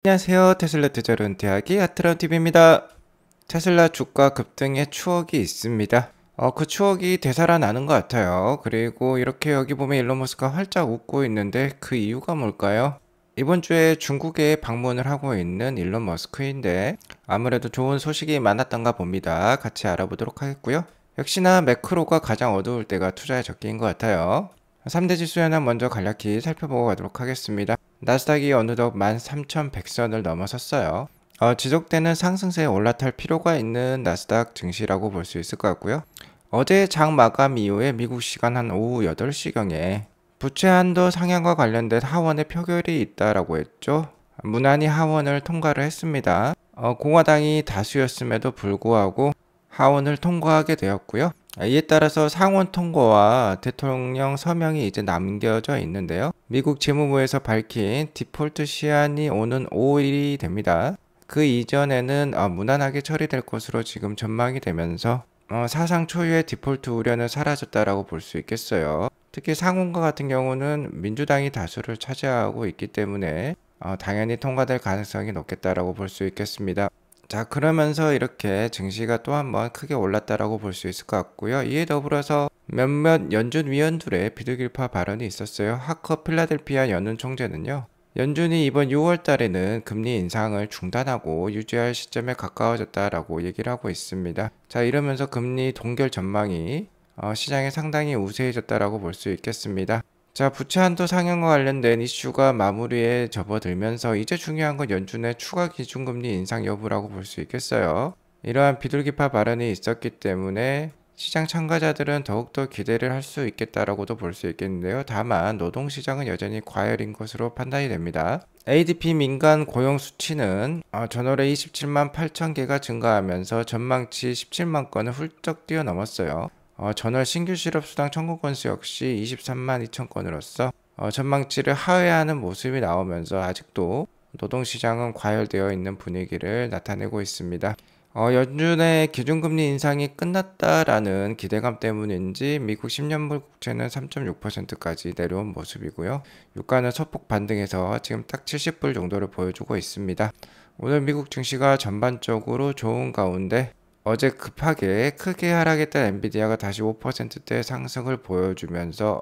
안녕하세요. 테슬라 투자로 은퇴하기 아트론TV입니다. 테슬라 주가 급등의 추억이 있습니다. 그 추억이 되살아나는 것 같아요. 그리고 이렇게 여기 보면 일론 머스크가 활짝 웃고 있는데 그 이유가 뭘까요? 이번 주에 중국에 방문을 하고 있는 일론 머스크인데 아무래도 좋은 소식이 많았던가 봅니다. 같이 알아보도록 하겠고요. 역시나 매크로가 가장 어두울 때가 투자의 적기인 것 같아요. 3대 지수 현황 먼저 간략히 살펴보고 가도록 하겠습니다. 나스닥이 어느덧 13,100선을 넘어섰어요. 지속되는 상승세에 올라탈 필요가 있는 나스닥 증시라고 볼 수 있을 것 같고요. 어제 장 마감 이후에 미국 시간 한 오후 8시경에 부채 한도 상향과 관련된 하원의 표결이 있다라고 했죠. 무난히 하원을 통과를 했습니다. 공화당이 다수였음에도 불구하고 하원을 통과하게 되었고요. 이에 따라서 상원 통과와 대통령 서명이 이제 남겨져 있는데요. 미국 재무부에서 밝힌 디폴트 시한이 오는 5일이 됩니다. 그 이전에는 무난하게 처리될 것으로 지금 전망이 되면서 사상 초유의 디폴트 우려는 사라졌다라고 볼 수 있겠어요. 특히 상원과 같은 경우는 민주당이 다수를 차지하고 있기 때문에 당연히 통과될 가능성이 높겠다라고 볼 수 있겠습니다. 자, 그러면서 이렇게 증시가 또 한 번 크게 올랐다라고 볼 수 있을 것 같고요. 이에 더불어서 몇몇 연준 위원들의 비둘기파 발언이 있었어요. 하커 필라델피아 연은 총재는요. 연준이 이번 6월 달에는 금리 인상을 중단하고 유지할 시점에 가까워졌다라고 얘기를 하고 있습니다. 자, 이러면서 금리 동결 전망이 시장에 상당히 우세해졌다라고 볼 수 있겠습니다. 자, 부채 한도 상향과 관련된 이슈가 마무리에 접어들면서 이제 중요한 건 연준의 추가 기준금리 인상 여부라고 볼 수 있겠어요. 이러한 비둘기파 발언이 있었기 때문에 시장 참가자들은 더욱더 기대를 할 수 있겠다라고도 볼 수 있겠는데요. 다만 노동시장은 여전히 과열인 것으로 판단이 됩니다. ADP 민간 고용 수치는 전월에 27만 8천 개가 증가하면서 전망치 17만 건을 훌쩍 뛰어넘었어요. 전월 신규 실업수당 청구 건수 역시 23만 2천 건으로서 전망치를 하회하는 모습이 나오면서 아직도 노동시장은 과열되어 있는 분위기를 나타내고 있습니다. 연준의 기준금리 인상이 끝났다라는 기대감 때문인지 미국 10년물 국채는 3.6%까지 내려온 모습이고요. 유가는 소폭 반등해서 지금 딱 70불 정도를 보여주고 있습니다. 오늘 미국 증시가 전반적으로 좋은 가운데 어제 급하게 크게 하락했던 엔비디아가 다시 5%대 상승을 보여주면서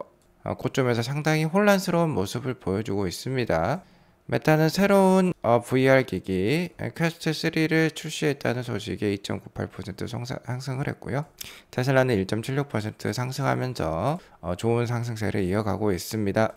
고점에서 상당히 혼란스러운 모습을 보여주고 있습니다. 메타는 새로운 VR 기기 퀘스트 3를 출시했다는 소식에 2.98% 상승을 했고요. 테슬라는 1.76% 상승하면서 좋은 상승세를 이어가고 있습니다.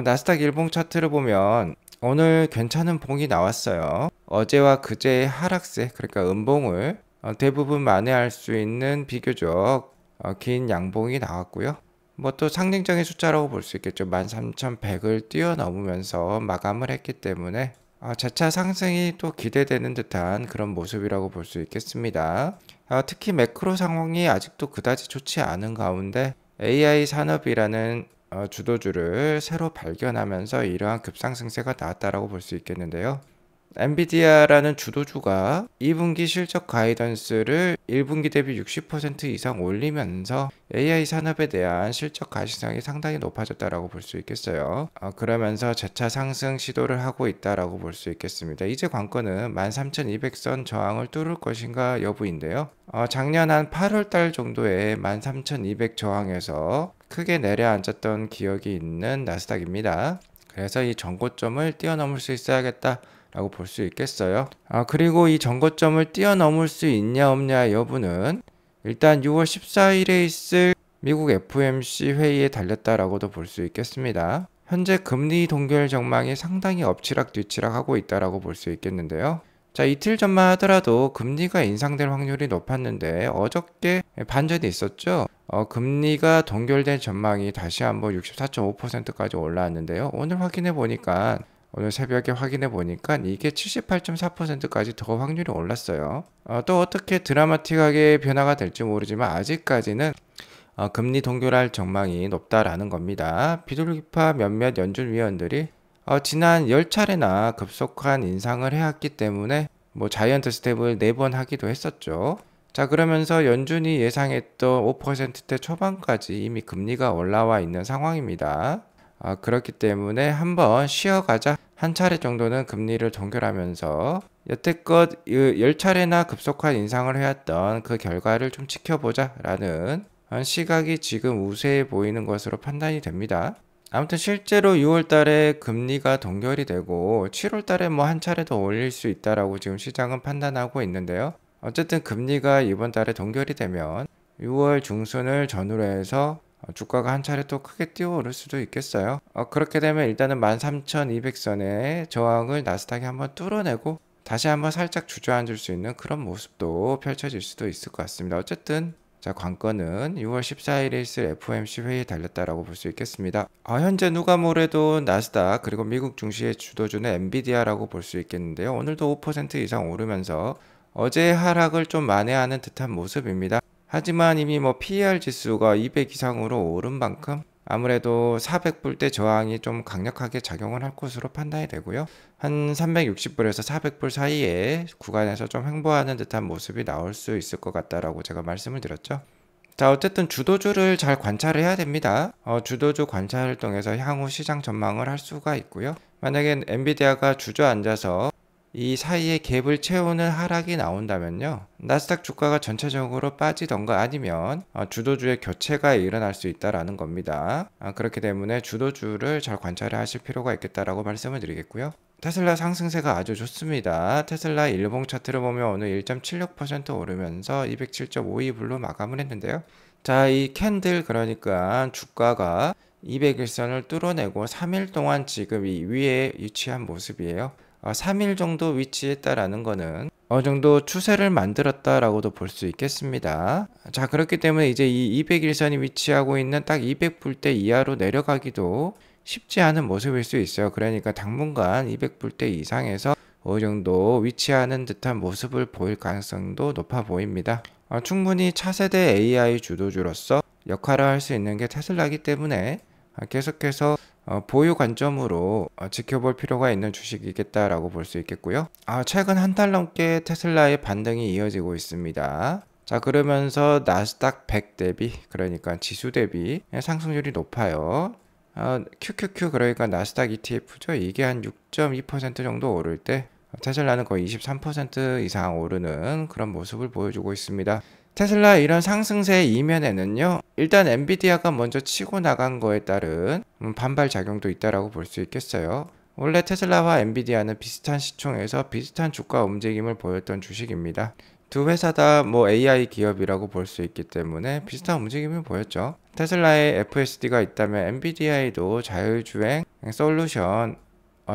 나스닥 일봉 차트를 보면 오늘 괜찮은 봉이 나왔어요. 어제와 그제의 하락세, 그러니까 음봉을 대부분 만회할 수 있는 비교적 긴 양봉이 나왔고요. 뭐 또 상징적인 숫자라고 볼 수 있겠죠. 13,100을 뛰어넘으면서 마감을 했기 때문에 재차 상승이 또 기대되는 듯한 그런 모습이라고 볼 수 있겠습니다. 특히 매크로 상황이 아직도 그다지 좋지 않은 가운데 AI 산업이라는 주도주를 새로 발견하면서 이러한 급상승세가 나왔다라고 볼 수 있겠는데요. 엔비디아라는 주도주가 2분기 실적 가이던스를 1분기 대비 60% 이상 올리면서 AI 산업에 대한 실적 가시성이 상당히 높아졌다라고 볼 수 있겠어요. 그러면서 재차 상승 시도를 하고 있다라고 볼 수 있겠습니다. 이제 관건은 13,200선 저항을 뚫을 것인가 여부인데요. 작년 한 8월 달 정도에 13,200 저항에서 크게 내려앉았던 기억이 있는 나스닥입니다. 그래서 이 전고점을 뛰어넘을 수 있어야겠다 라고 볼 수 있겠어요. 그리고 이 전고점을 뛰어넘을 수 있냐 없냐 여부는 일단 6월 14일에 있을 미국 FOMC 회의에 달렸다라고도 볼 수 있겠습니다. 현재 금리 동결 전망이 상당히 엎치락 뒤치락 하고 있다라고 볼 수 있겠는데요. 자, 이틀 전만 하더라도 금리가 인상될 확률이 높았는데 어저께 반전이 있었죠. 금리가 동결된 전망이 다시 한번 64.5%까지 올라왔는데요. 오늘 새벽에 확인해 보니까 이게 78.4%까지 더 확률이 올랐어요. 또 어떻게 드라마틱하게 변화가 될지 모르지만 아직까지는 금리 동결할 전망이 높다라는 겁니다. 비둘기파 몇몇 연준 위원들이 지난 10차례나 급속한 인상을 해왔기 때문에 뭐 자이언트 스텝을 4번 하기도 했었죠. 자, 그러면서 연준이 예상했던 5%대 초반까지 이미 금리가 올라와 있는 상황입니다. 그렇기 때문에 한번 쉬어가자. 한 차례 정도는 금리를 동결하면서 여태껏 10차례나 급속한 인상을 해왔던 그 결과를 좀 지켜보자 라는 시각이 지금 우세해 보이는 것으로 판단이 됩니다. 아무튼 실제로 6월 달에 금리가 동결이 되고 7월 달에 뭐 한 차례 더 올릴 수 있다라고 지금 시장은 판단하고 있는데요. 어쨌든 금리가 이번 달에 동결이 되면 6월 중순을 전후로 해서 주가가 한 차례 또 크게 뛰어오를 수도 있겠어요. 그렇게 되면 일단은 13,200선의 저항을 나스닥이 한번 뚫어내고 다시 한번 살짝 주저앉을 수 있는 그런 모습도 펼쳐질 수도 있을 것 같습니다. 어쨌든 자, 관건은 6월 14일에 있을 FOMC 회의에 달렸다라고 볼 수 있겠습니다. 현재 누가 뭐래도 나스닥 그리고 미국 증시의 주도주는 엔비디아라고 볼 수 있겠는데요. 오늘도 5% 이상 오르면서 어제의 하락을 좀 만회하는 듯한 모습입니다. 하지만 이미 뭐 PER 지수가 200 이상으로 오른 만큼 아무래도 400불대 저항이 좀 강력하게 작용을 할 것으로 판단이 되고요. 한 360불에서 400불 사이에 구간에서 좀 횡보하는 듯한 모습이 나올 수 있을 것 같다라고 제가 말씀을 드렸죠. 자, 어쨌든 주도주를 잘 관찰을 해야 됩니다. 주도주 관찰을 통해서 향후 시장 전망을 할 수가 있고요. 만약에 엔비디아가 주저앉아서 이 사이에 갭을 채우는 하락이 나온다면요, 나스닥 주가가 전체적으로 빠지던가 아니면 주도주의 교체가 일어날 수 있다라는 겁니다. 그렇기 때문에 주도주를 잘 관찰을 하실 필요가 있겠다라고 말씀을 드리겠고요. 테슬라 상승세가 아주 좋습니다. 테슬라 일봉 차트를 보면 오늘 1.76% 오르면서 207.52불로 마감을 했는데요. 자, 이 캔들, 그러니까 주가가 200일선을 뚫어내고 3일 동안 지금 이 위에 위치한 모습이에요. 3일 정도 위치했다라는 거는 어느 정도 추세를 만들었다라고도 볼 수 있겠습니다. 자, 그렇기 때문에 이제 이 200일선이 위치하고 있는 딱 200불대 이하로 내려가기도 쉽지 않은 모습일 수 있어요. 그러니까 당분간 200불대 이상에서 어느 정도 위치하는 듯한 모습을 보일 가능성도 높아 보입니다. 충분히 차세대 AI 주도주로서 역할을 할 수 있는 게 테슬라이기 때문에 계속해서 보유 관점으로 지켜볼 필요가 있는 주식이겠다라고 볼 수 있겠고요. 최근 한 달 넘게 테슬라의 반등이 이어지고 있습니다. 자, 그러면서 나스닥 100 대비, 그러니까 지수 대비 상승률이 높아요. QQQ, 그러니까 나스닥 ETF죠. 이게 한 6.2% 정도 오를 때 테슬라는 거의 23% 이상 오르는 그런 모습을 보여주고 있습니다. 테슬라 이런 상승세 이면에는요, 일단 엔비디아가 먼저 치고 나간 거에 따른 반발 작용도 있다라고 볼 수 있겠어요. 원래 테슬라와 엔비디아는 비슷한 시총에서 비슷한 주가 움직임을 보였던 주식입니다. 두 회사 다 뭐 AI 기업이라고 볼 수 있기 때문에 비슷한 움직임을 보였죠. 테슬라에 FSD가 있다면 엔비디아에도 자율주행 솔루션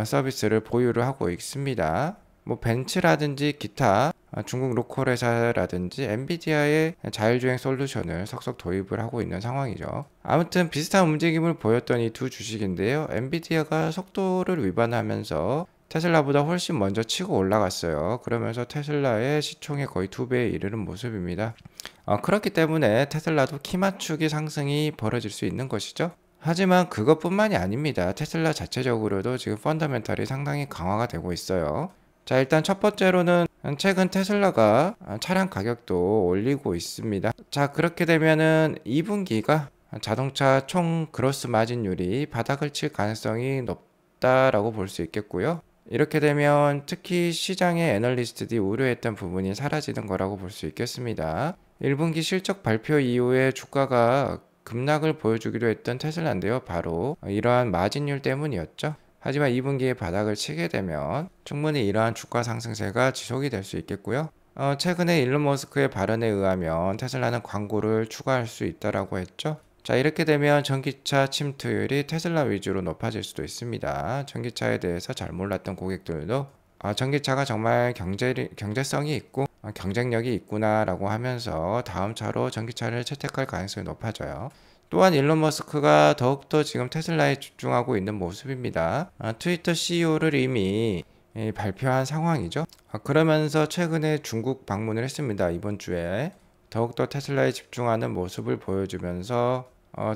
서비스를 보유를 하고 있습니다. 뭐 벤츠라든지 기타 중국 로컬 회사라든지 엔비디아의 자율주행 솔루션을 속속 도입을 하고 있는 상황이죠. 아무튼 비슷한 움직임을 보였던 이 두 주식인데요. 엔비디아가 속도를 위반하면서 테슬라보다 훨씬 먼저 치고 올라갔어요. 그러면서 테슬라의 시총의 거의 2배에 이르는 모습입니다. 그렇기 때문에 테슬라도 키 맞추기 상승이 벌어질 수 있는 것이죠. 하지만 그것뿐만이 아닙니다. 테슬라 자체적으로도 지금 펀더멘탈이 상당히 강화가 되고 있어요. 자, 일단 첫 번째로는 최근 테슬라가 차량 가격도 올리고 있습니다. 자, 그렇게 되면은 2분기가 자동차 총 그로스 마진율이 바닥을 칠 가능성이 높다라고 볼 수 있겠고요. 이렇게 되면 특히 시장의 애널리스트들이 우려했던 부분이 사라지는 거라고 볼 수 있겠습니다. 1분기 실적 발표 이후에 주가가 급락을 보여주기도 했던 테슬라인데요. 바로 이러한 마진율 때문이었죠. 하지만 2분기에 바닥을 치게 되면 충분히 이러한 주가 상승세가 지속이 될 수 있겠고요. 최근에 일론 머스크의 발언에 의하면 테슬라는 광고를 추가할 수 있다라고 했죠. 자, 이렇게 되면 전기차 침투율이 테슬라 위주로 높아질 수도 있습니다. 전기차에 대해서 잘 몰랐던 고객들도 전기차가 정말 경제성이 있고 경쟁력이 있구나라고 하면서 다음 차로 전기차를 채택할 가능성이 높아져요. 또한 일론 머스크가 더욱더 지금 테슬라에 집중하고 있는 모습입니다. 트위터 CEO를 이미 발표한 상황이죠. 그러면서 최근에 중국 방문을 했습니다. 이번 주에 더욱더 테슬라에 집중하는 모습을 보여주면서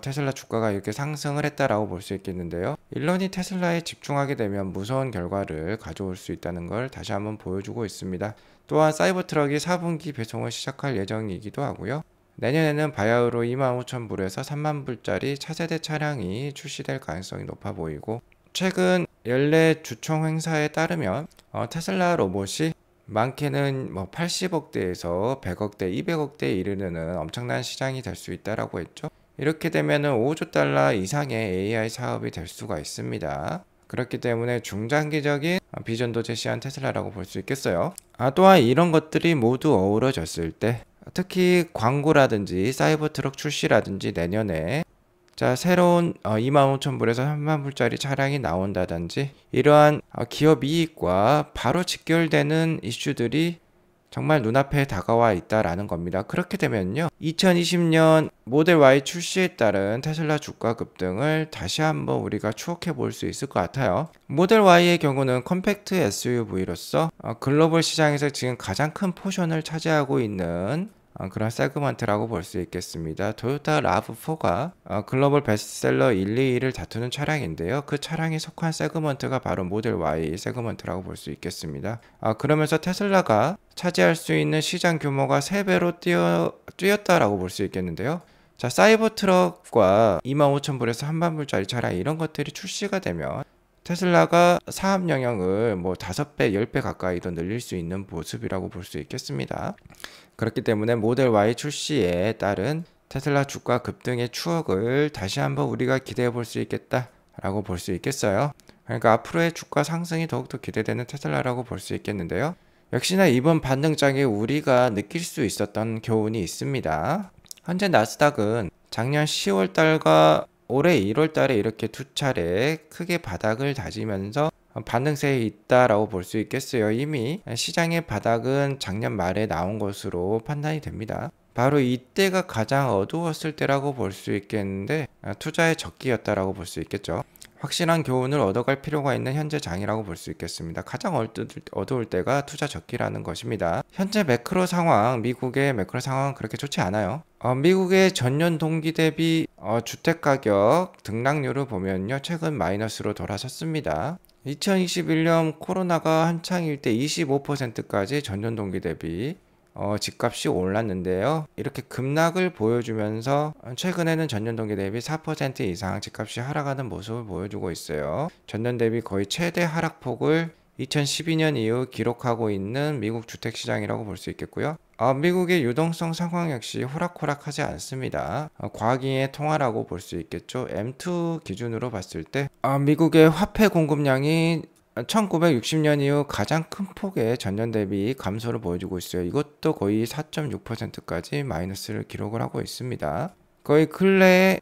테슬라 주가가 이렇게 상승을 했다라고 볼 수 있겠는데요. 일론이 테슬라에 집중하게 되면 무서운 결과를 가져올 수 있다는 걸 다시 한번 보여주고 있습니다. 또한 사이버트럭이 4분기 배송을 시작할 예정이기도 하고요. 내년에는 바야흐로 25,000불에서 30,000불짜리 차세대 차량이 출시될 가능성이 높아 보이고, 최근 연례 주총 행사에 따르면 테슬라 로봇이 많게는 80억대에서 100억대, 200억대에 이르는 엄청난 시장이 될 수 있다라고 했죠. 이렇게 되면은 5조 달러 이상의 AI 사업이 될 수가 있습니다. 그렇기 때문에 중장기적인 비전도 제시한 테슬라라고 볼 수 있겠어요. 또한 이런 것들이 모두 어우러졌을 때, 특히 광고라든지 사이버 트럭 출시라든지 내년에 새로운 25,000불에서 30,000불짜리 차량이 나온다든지 이러한 기업 이익과 바로 직결되는 이슈들이 정말 눈앞에 다가와 있다라는 겁니다. 그렇게 되면요, 2020년 모델 Y 출시에 따른 테슬라 주가 급등을 다시 한번 우리가 추억해 볼 수 있을 것 같아요. 모델 Y의 경우는 컴팩트 SUV로서 글로벌 시장에서 지금 가장 큰 포션을 차지하고 있는 그런 세그먼트라고 볼 수 있겠습니다. 토요타 RAV4가 글로벌 베스트셀러 1, 2위를 다투는 차량인데요. 그 차량에 속한 세그먼트가 바로 모델 Y 세그먼트라고 볼 수 있겠습니다. 그러면서 테슬라가 차지할 수 있는 시장 규모가 3배로 뛰었다라고 볼 수 있겠는데요. 사이버 트럭과 25,000불에서 30,000불짜리 차량 이런 것들이 출시가 되면 테슬라가 사업 영역을 5배, 10배 가까이도 늘릴 수 있는 모습이라고 볼 수 있겠습니다. 그렇기 때문에 모델 Y 출시에 따른 테슬라 주가 급등의 추억을 다시 한번 우리가 기대해 볼 수 있겠다라고 볼 수 있겠어요. 그러니까 앞으로의 주가 상승이 더욱더 기대되는 테슬라라고 볼 수 있겠는데요. 역시나 이번 반등장에 우리가 느낄 수 있었던 교훈이 있습니다. 현재 나스닥은 작년 10월 달과 올해 1월 달에 이렇게 두 차례 크게 바닥을 다지면서 반등세에 있다라고 볼 수 있겠어요. 이미 시장의 바닥은 작년 말에 나온 것으로 판단이 됩니다. 바로 이때가 가장 어두웠을 때라고 볼 수 있겠는데 투자의 적기였다라고 볼 수 있겠죠. 확실한 교훈을 얻어갈 필요가 있는 현재 장이라고 볼 수 있겠습니다. 가장 어두울 때가 투자 적기라는 것입니다. 현재 매크로 상황, 미국의 매크로 상황은 그렇게 좋지 않아요. 미국의 전년 동기 대비 주택가격 등락률을 보면요, 최근 마이너스로 돌아섰습니다. 2021년 코로나가 한창일 때 25%까지 전년 동기 대비 집값이 올랐는데요. 이렇게 급락을 보여주면서 최근에는 전년 동기 대비 4% 이상 집값이 하락하는 모습을 보여주고 있어요. 전년 대비 거의 최대 하락폭을 2012년 이후 기록하고 있는 미국 주택시장이라고 볼 수 있겠고요. 미국의 유동성 상황 역시 호락호락하지 않습니다. 과기의 통화라고 볼 수 있겠죠. M2 기준으로 봤을 때 미국의 화폐 공급량이 1960년 이후 가장 큰 폭의 전년 대비 감소를 보여주고 있어요. 이것도 거의 4.6%까지 마이너스를 기록을 하고 있습니다. 거의 근래에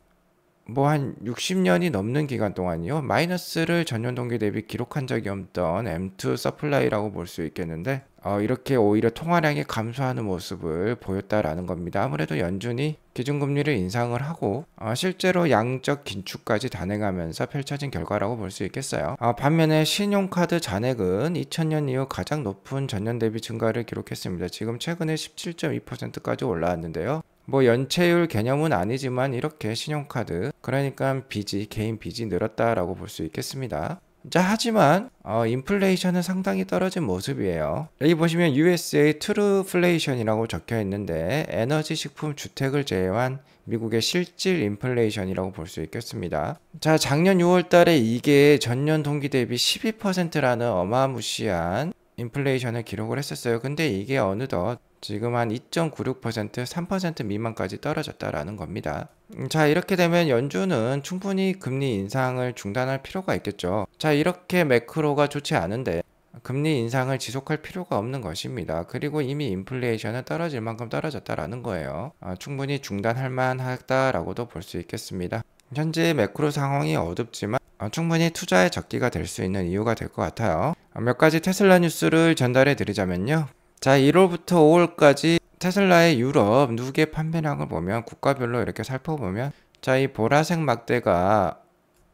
한 60년이 넘는 기간 동안이요, 마이너스를 전년 동기 대비 기록한 적이 없던 M2 서플라이라고 볼 수 있겠는데 이렇게 오히려 통화량이 감소하는 모습을 보였다라는 겁니다. 아무래도 연준이 기준금리를 인상을 하고 실제로 양적 긴축까지 단행하면서 펼쳐진 결과라고 볼 수 있겠어요. 반면에 신용카드 잔액은 2000년 이후 가장 높은 전년 대비 증가를 기록했습니다. 지금 최근에 17.2%까지 올라왔는데요. 연체율 개념은 아니지만 이렇게 신용카드, 그러니까 빚이, 개인 빚이 늘었다라고 볼 수 있겠습니다. 하지만 인플레이션은 상당히 떨어진 모습이에요. 여기 보시면 USA 트루플레이션이라고 적혀 있는데 에너지, 식품, 주택을 제외한 미국의 실질 인플레이션이라고 볼 수 있겠습니다. 작년 6월 달에 이게 전년 동기 대비 12%라는 어마무시한 인플레이션을 기록을 했었어요. 근데 이게 어느덧 지금 한 2.96%, 3% 미만까지 떨어졌다라는 겁니다. 이렇게 되면 연준은 충분히 금리 인상을 중단할 필요가 있겠죠. 이렇게 매크로가 좋지 않은데 금리 인상을 지속할 필요가 없는 것입니다. 그리고 이미 인플레이션은 떨어질 만큼 떨어졌다라는 거예요. 충분히 중단할 만하다라고도 볼 수 있겠습니다. 현재 매크로 상황이 어둡지만 충분히 투자의 적기가 될 수 있는 이유가 될 것 같아요. 몇 가지 테슬라 뉴스를 전달해 드리자면요. 1월부터 5월까지 테슬라의 유럽 누계 판매량을 보면 국가별로 이렇게 살펴보면 이 보라색 막대가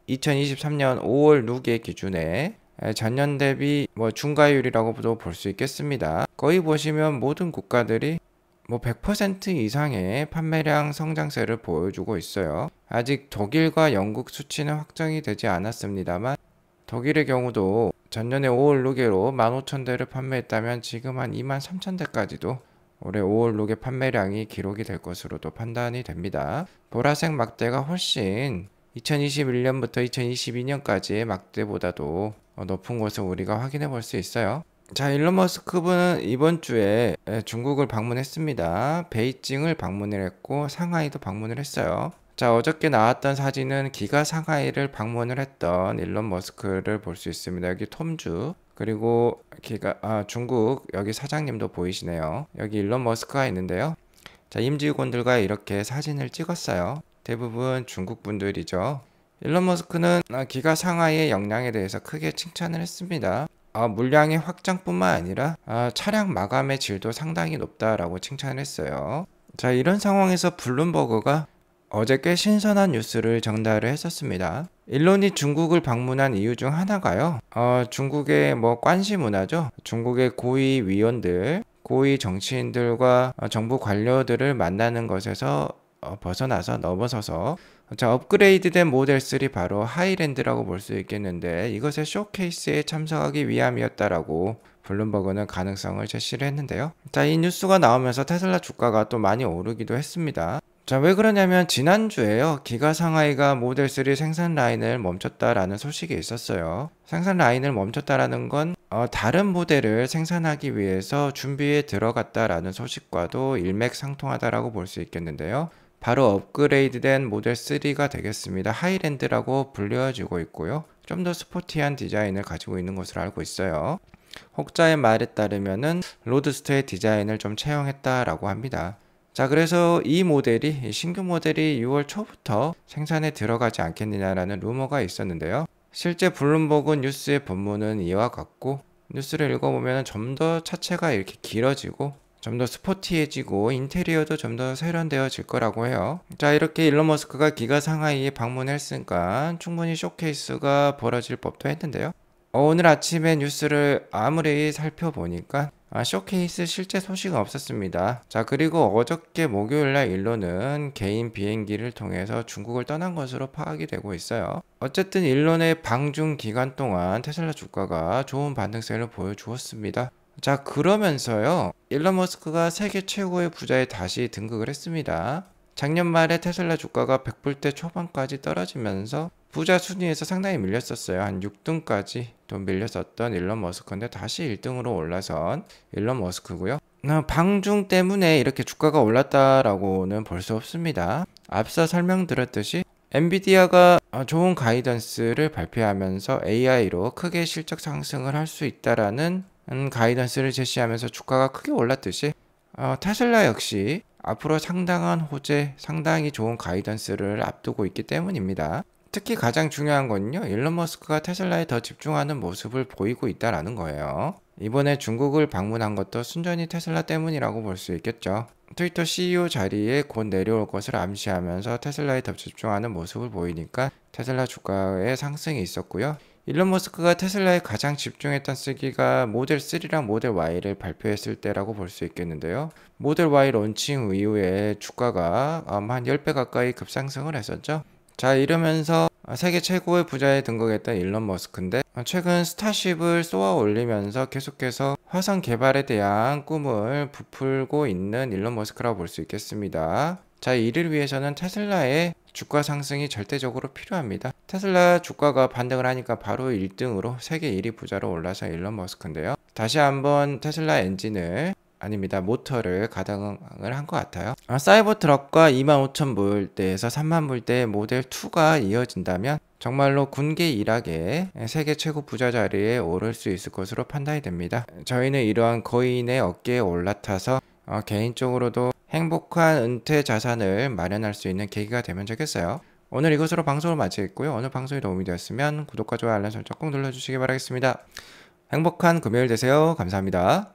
2023년 5월 누계 기준에 전년 대비 중과율이라고도 볼 수 있겠습니다. 거의 보시면 모든 국가들이 100% 이상의 판매량 성장세를 보여주고 있어요. 아직 독일과 영국 수치는 확정이 되지 않았습니다만 독일의 경우도 전년에 5월 누계로 15,000대를 판매했다면 지금 한 23,000대까지도 올해 5월 록의 판매량이 기록이 될 것으로도 판단이 됩니다. 보라색 막대가 훨씬 2021년부터 2022년까지의 막대보다도 높은 것을 우리가 확인해 볼 수 있어요. 자, 일론 머스크는 이번 주에 중국을 방문했습니다. 베이징을 방문을 했고 상하이도 방문을 했어요. 자, 어저께 나왔던 사진은 기가 상하이를 방문을 했던 일론 머스크를 볼 수 있습니다. 여기 톰주, 그리고 중국 여기 사장님도 보이시네요. 여기 일론 머스크가 있는데요. 자, 임직원들과 이렇게 사진을 찍었어요. 대부분 중국 분들이죠. 일론 머스크는 기가 상하이의 역량에 대해서 크게 칭찬을 했습니다. 물량의 확장뿐만 아니라 차량 마감의 질도 상당히 높다라고 칭찬을 했어요. 자, 이런 상황에서 블룸버그가 어제 꽤 신선한 뉴스를 전달을 했었습니다. 일론이 중국을 방문한 이유 중 하나가요. 중국의 관시 문화죠. 중국의 고위 위원들, 고위 정치인들과 정부 관료들을 만나는 것에서 벗어나서 넘어서서 업그레이드된 모델 3 바로 하이랜드라고 볼 수 있겠는데 이것의 쇼케이스에 참석하기 위함이었다라고 블룸버그는 가능성을 제시를 했는데요. 자, 이 뉴스가 나오면서 테슬라 주가가 또 많이 오르기도 했습니다. 자, 왜 그러냐면 지난주에요. 기가 상하이가 모델 3 생산 라인을 멈췄다라는 소식이 있었어요. 생산 라인을 멈췄다라는 건 다른 모델을 생산하기 위해서 준비에 들어갔다라는 소식과도 일맥상통하다라고 볼 수 있겠는데요. 바로 업그레이드된 모델 3가 되겠습니다. 하이랜드라고 불려지고 있고요. 좀 더 스포티한 디자인을 가지고 있는 것으로 알고 있어요. 혹자의 말에 따르면은 로드스터의 디자인을 좀 채용했다라고 합니다. 자, 그래서 이 신규 모델이 6월 초부터 생산에 들어가지 않겠느냐라는 루머가 있었는데요. 실제 블룸버그 뉴스의 본문은 이와 같고, 뉴스를 읽어보면 좀 더 차체가 이렇게 길어지고 좀 더 스포티해지고 인테리어도 좀 더 세련되어질 거라고 해요. 자, 이렇게 일론 머스크가 기가 상하이에 방문했으니까 충분히 쇼케이스가 벌어질 법도 했는데요. 오늘 아침에 뉴스를 아무리 살펴보니까 쇼케이스 실제 소식은 없었습니다. 자, 그리고 어저께 목요일날 일론은 개인 비행기를 통해서 중국을 떠난 것으로 파악이 되고 있어요. 어쨌든 일론의 방중 기간 동안 테슬라 주가가 좋은 반등세를 보여주었습니다. 자, 그러면서요, 일론 머스크가 세계 최고의 부자에 다시 등극을 했습니다. 작년 말에 테슬라 주가가 100불대 초반까지 떨어지면서 부자 순위에서 상당히 밀렸었어요. 한 6등까지 또 밀렸었던 일론 머스크인데 다시 1등으로 올라선 일론 머스크고요. 방중 때문에 이렇게 주가가 올랐다라고는 볼 수 없습니다. 앞서 설명드렸듯이 엔비디아가 좋은 가이던스를 발표하면서 AI로 크게 실적 상승을 할 수 있다라는 가이던스를 제시하면서 주가가 크게 올랐듯이 테슬라 역시 앞으로 상당한 호재, 상당히 좋은 가이던스를 앞두고 있기 때문입니다. 특히 가장 중요한 건요, 일론 머스크가 테슬라에 더 집중하는 모습을 보이고 있다는 거예요. 이번에 중국을 방문한 것도 순전히 테슬라 때문이라고 볼 수 있겠죠. 트위터 CEO 자리에 곧 내려올 것을 암시하면서 테슬라에 더 집중하는 모습을 보이니까 테슬라 주가의 상승이 있었고요. 일론 머스크가 테슬라에 가장 집중했던 시기가 모델 3랑 모델 Y를 발표했을 때라고 볼 수 있겠는데요. 모델 Y 론칭 이후에 주가가 한 10배 가까이 급상승을 했었죠. 자, 이러면서 세계 최고의 부자에 등극했던 일론 머스크인데 최근 스타쉽을 쏘아 올리면서 계속해서 화성 개발에 대한 꿈을 부풀고 있는 일론 머스크라고 볼 수 있겠습니다. 자, 이를 위해서는 테슬라의 주가 상승이 절대적으로 필요합니다. 테슬라 주가가 반등을 하니까 바로 1등으로 세계 1위 부자로 올라서 일론 머스크인데요. 다시 한번 테슬라 모터를 가동을 한 것 같아요. 사이버 트럭과 25,000불대에서 30,000불대 모델 2가 이어진다면 정말로 군계일하게 세계 최고 부자 자리에 오를 수 있을 것으로 판단이 됩니다. 저희는 이러한 거인의 어깨에 올라타서 개인적으로도 행복한 은퇴 자산을 마련할 수 있는 계기가 되면 좋겠어요. 오늘 이것으로 방송을 마치겠고요. 오늘 방송이 도움이 되었으면 구독과 좋아요 알람 설정 꼭 눌러주시기 바라겠습니다. 행복한 금요일 되세요. 감사합니다.